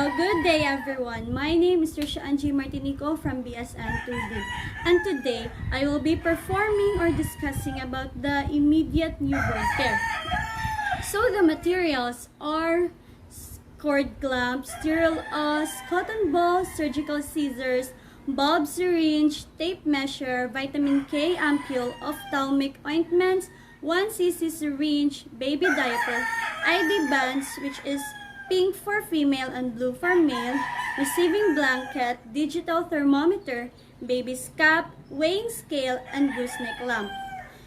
Good day everyone. My name is Trisha Angie Martinico from BSN 2D. And today, I will be performing or discussing about the immediate newborn care. So the materials are cord clamp, sterile auss, cotton balls, surgical scissors, bulb syringe, tape measure, vitamin K ampule, ophthalmic ointments, 1 cc syringe, baby diaper, ID bands which is pink for female and blue for male, receiving blanket, digital thermometer, baby's cap, weighing scale, and gooseneck lamp.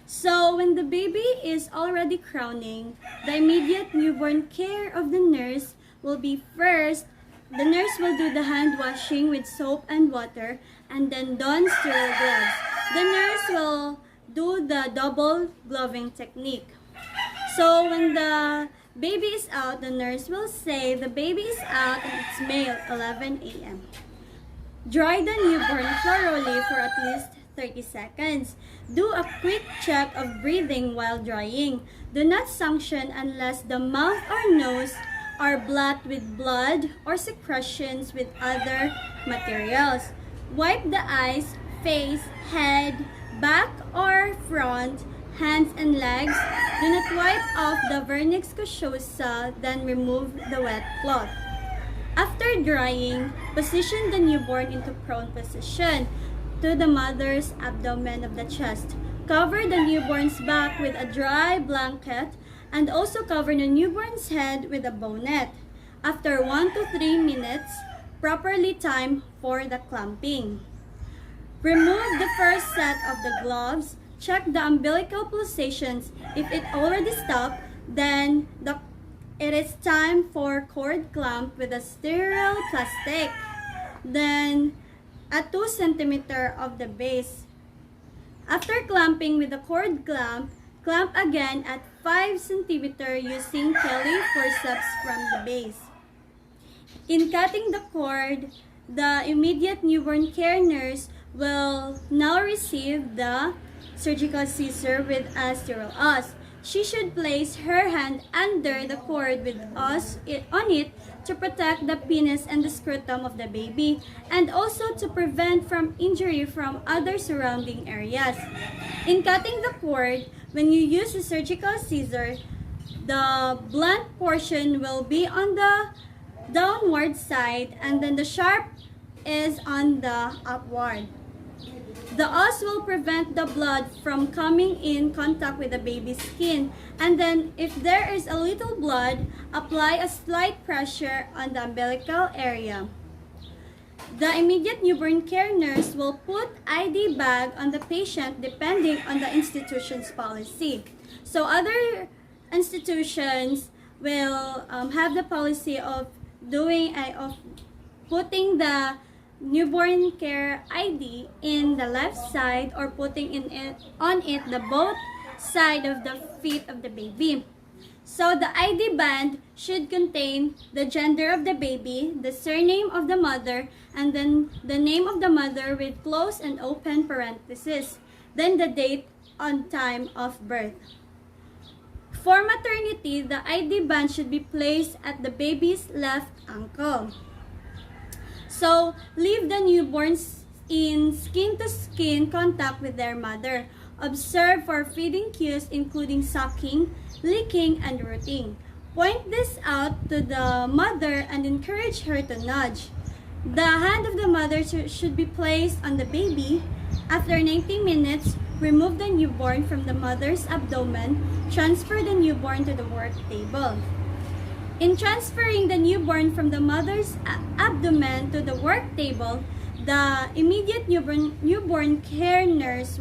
So when the baby is already crowning, the immediate newborn care of the nurse will be first, the nurse will do the hand washing with soap and water and then don sterile gloves. The nurse will do the double gloving technique. So when the baby is out, the nurse will say the baby is out and it's male, 11 a.m. Dry the newborn thoroughly for at least 30 seconds. Do a quick check of breathing while drying. Do not suction unless the mouth or nose are blocked with blood or secretions with other materials. Wipe the eyes, face, head, back or front, hands and legs. Do not wipe off the vernix caseosa, then remove the wet cloth. After drying, position the newborn into prone position to the mother's abdomen of the chest. Cover the newborn's back with a dry blanket and also cover the newborn's head with a bonnet. After 1 to 3 minutes, properly time for the clamping. Remove the first set of the gloves. Check the umbilical pulsations. If it already stopped, then it is time for cord clamp with a sterile plastic. Then at 2 cm of the base. After clamping with the cord clamp, clamp again at 5 cm using Kelly forceps from the base. In cutting the cord, the immediate newborn care nurse will now receive the surgical scissor with a sterile auss. She should place her hand under the cord with auss on it to protect the penis and the scrotum of the baby and also to prevent from injury from other surrounding areas. In cutting the cord, when you use a surgical scissor, the blunt portion will be on the downward side and then the sharp is on the upward. The auss will prevent the blood from coming in contact with the baby's skin, and then if there is a little blood, apply a slight pressure on the umbilical area. The immediate newborn care nurse will put ID bag on the patient depending on the institution's policy. So other institutions will have the policy of putting the newborn care ID in the left side or putting on it the both side of the feet of the baby. So the ID band should contain the gender of the baby, the surname of the mother, and then the name of the mother with close and open parentheses, then the date and time of birth. For maternity, the ID band should be placed at the baby's left ankle. So, leave the newborns in skin-to-skin contact with their mother. Observe for feeding cues including sucking, licking, and rooting. Point this out to the mother and encourage her to nudge. The hand of the mother should be placed on the baby. After 90 minutes, remove the newborn from the mother's abdomen. Transfer the newborn to the work table. In transferring the newborn from the mother's abdomen to the work table, the immediate newborn care nurse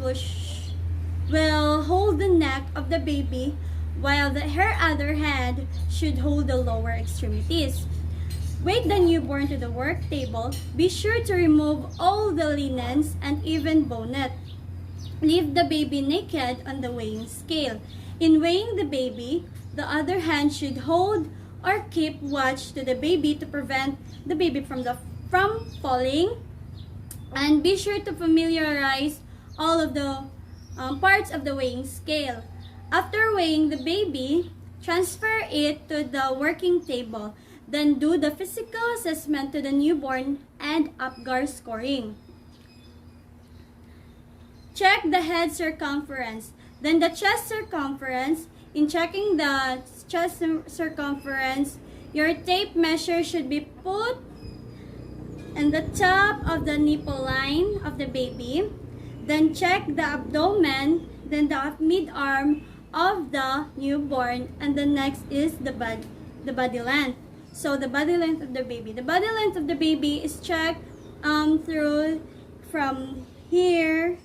will hold the neck of the baby while her other hand should hold the lower extremities. Weight the newborn to the work table. Be sure to remove all the linens and even bonnet. Leave the baby naked on the weighing scale. In weighing the baby, the other hand should hold or keep watch to the baby to prevent the baby from falling, and be sure to familiarize all of the parts of the weighing scale. After weighing the baby, transfer it to the working table. Then do the physical assessment to the newborn and Apgar scoring. Check the head circumference. Then the chest circumference. In checking the chest circumference, your tape measure should be put in the top of the nipple line of the baby. Then check the abdomen, then the mid-arm of the newborn, and the next is the body length. So the body length of the baby. The body length of the baby is checked through from here,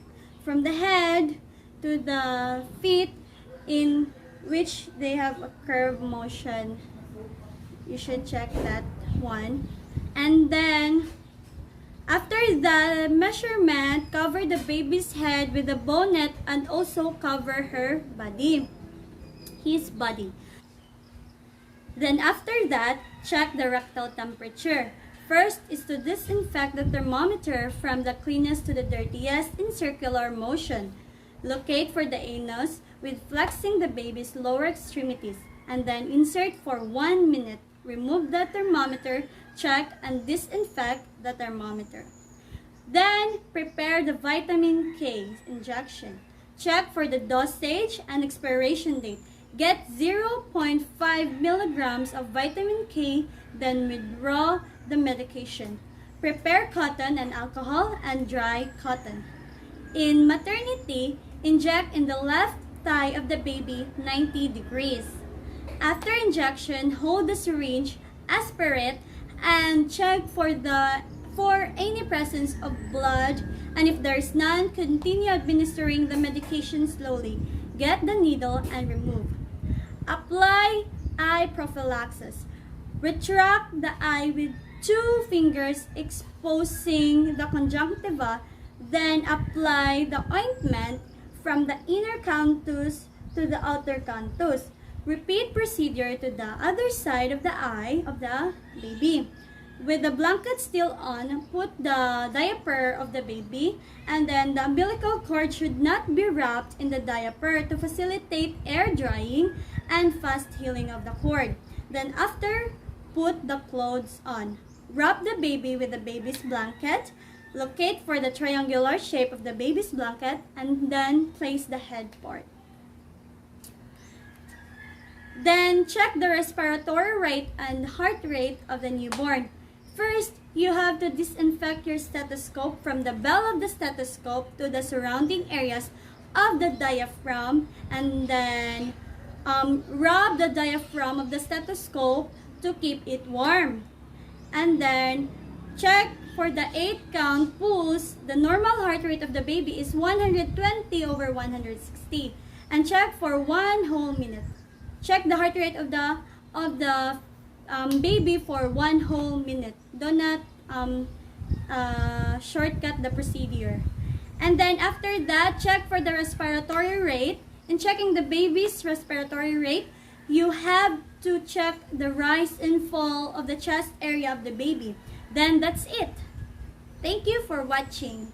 from the head to the feet, in which they have a curve motion. You should check that one. And then after the measurement, cover the baby's head with a bonnet and also cover her body, his body. Then after that, check the rectal temperature. First is to disinfect the thermometer from the cleanest to the dirtiest in circular motion. Locate for the anus with flexing the baby's lower extremities, and then insert for 1 minute. Remove the thermometer, check and disinfect the thermometer. Then prepare the vitamin K injection. Check for the dosage and expiration date. Get 0.5 milligrams of vitamin K, then withdraw the medication. Prepare cotton and alcohol and dry cotton. In maternity, inject in the left thigh of the baby 90 degrees. After injection, hold the syringe, aspirate, and check for any presence of blood, and if there is none, continue administering the medication slowly. Get the needle and remove. Apply eye prophylaxis. Retract the eye with 2 fingers exposing the conjunctiva, then apply the ointment from the inner canthus to the outer canthus. Repeat procedure to the other side of the eye of the baby. With the blanket still on, put the diaper of the baby, and then the umbilical cord should not be wrapped in the diaper to facilitate air drying and fast healing of the cord. Then after, put the clothes on. Wrap the baby with the baby's blanket. Locate for the triangular shape of the baby's blanket, and then place the head part. Then check the respiratory rate and heart rate of the newborn. First, you have to disinfect your stethoscope from the bell of the stethoscope to the surrounding areas of the diaphragm, and then rub the diaphragm of the stethoscope to keep it warm. And then check for the 8-count pulse. The normal heart rate of the baby is 120/160, and check for 1 whole minute. Check the heart rate of the baby for 1 whole minute. Do not shortcut the procedure. And then after that, check for the respiratory rate. In checking the baby's respiratory rate, you have to check the rise and fall of the chest area of the baby. Then that's it. Thank you for watching.